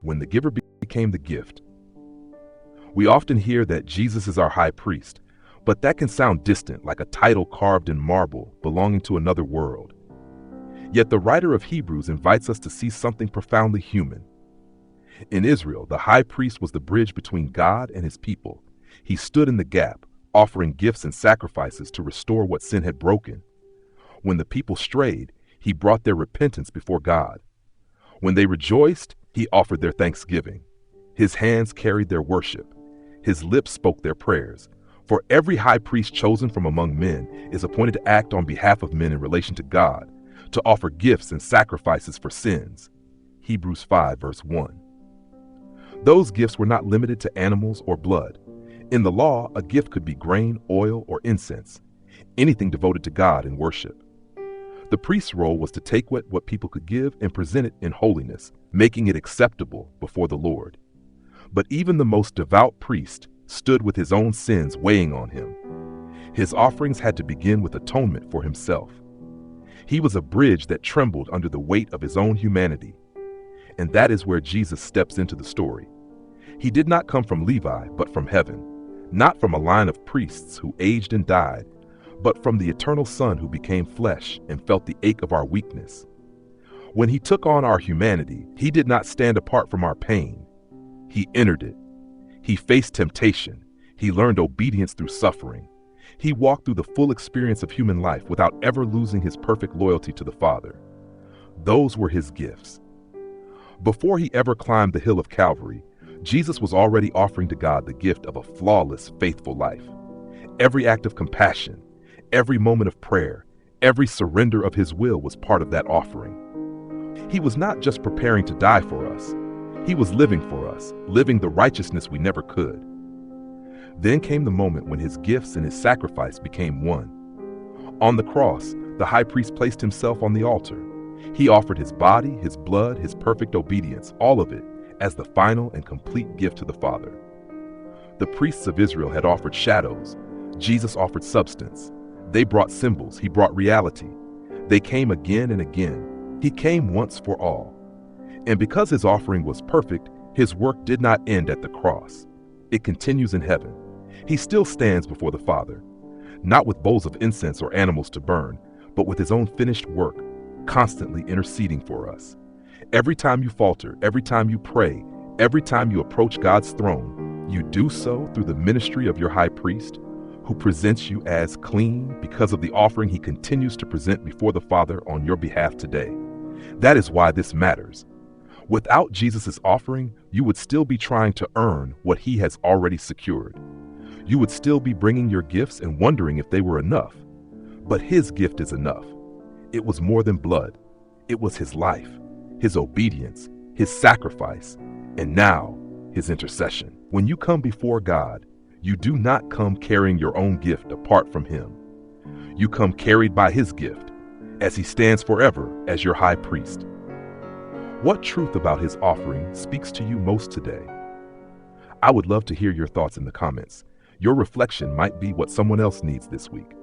when the giver became the gift. We often hear that Jesus is our high priest, but that can sound distant, like a title carved in marble belonging to another world. Yet the writer of Hebrews invites us to see something profoundly human. In Israel, the high priest was the bridge between God and his people. He stood in the gap, offering gifts and sacrifices to restore what sin had broken. When the people strayed, he brought their repentance before God. When they rejoiced, he offered their thanksgiving. His hands carried their worship. His lips spoke their prayers. For every high priest chosen from among men is appointed to act on behalf of men in relation to God, to offer gifts and sacrifices for sins. Hebrews 5, verse 1. Those gifts were not limited to animals or blood. In the law, a gift could be grain, oil, or incense, anything devoted to God in worship. The priest's role was to take what people could give and present it in holiness, making it acceptable before the Lord. But even the most devout priest stood with his own sins weighing on him. His offerings had to begin with atonement for himself. He was a bridge that trembled under the weight of his own humanity. And that is where Jesus steps into the story. He did not come from Levi, but from heaven, not from a line of priests who aged and died, but from the eternal Son who became flesh and felt the ache of our weakness. When he took on our humanity, he did not stand apart from our pain. He entered it. He faced temptation. He learned obedience through suffering. He walked through the full experience of human life without ever losing his perfect loyalty to the Father. Those were his gifts. Before he ever climbed the hill of Calvary, Jesus was already offering to God the gift of a flawless, faithful life. Every act of compassion, every moment of prayer, every surrender of his will was part of that offering. He was not just preparing to die for us. He was living for us, living the righteousness we never could. Then came the moment when his gifts and his sacrifice became one. On the cross, the high priest placed himself on the altar. He offered his body, his blood, his perfect obedience, all of it, as the final and complete gift to the Father. The priests of Israel had offered shadows. Jesus offered substance. They brought symbols. He brought reality. They came again and again. He came once for all. And because his offering was perfect, his work did not end at the cross. It continues in heaven. He still stands before the Father, not with bowls of incense or animals to burn, but with his own finished work, constantly interceding for us. Every time you falter, every time you pray, every time you approach God's throne, you do so through the ministry of your high priest, who presents you as clean because of the offering he continues to present before the Father on your behalf today. That is why this matters. Without Jesus' offering, you would still be trying to earn what he has already secured. You would still be bringing your gifts and wondering if they were enough. But his gift is enough. It was more than blood. It was his life, his obedience, his sacrifice, and now his intercession. When you come before God, you do not come carrying your own gift apart from him. You come carried by his gift, as he stands forever as your high priest. What truth about his offering speaks to you most today? I would love to hear your thoughts in the comments. Your reflection might be what someone else needs this week.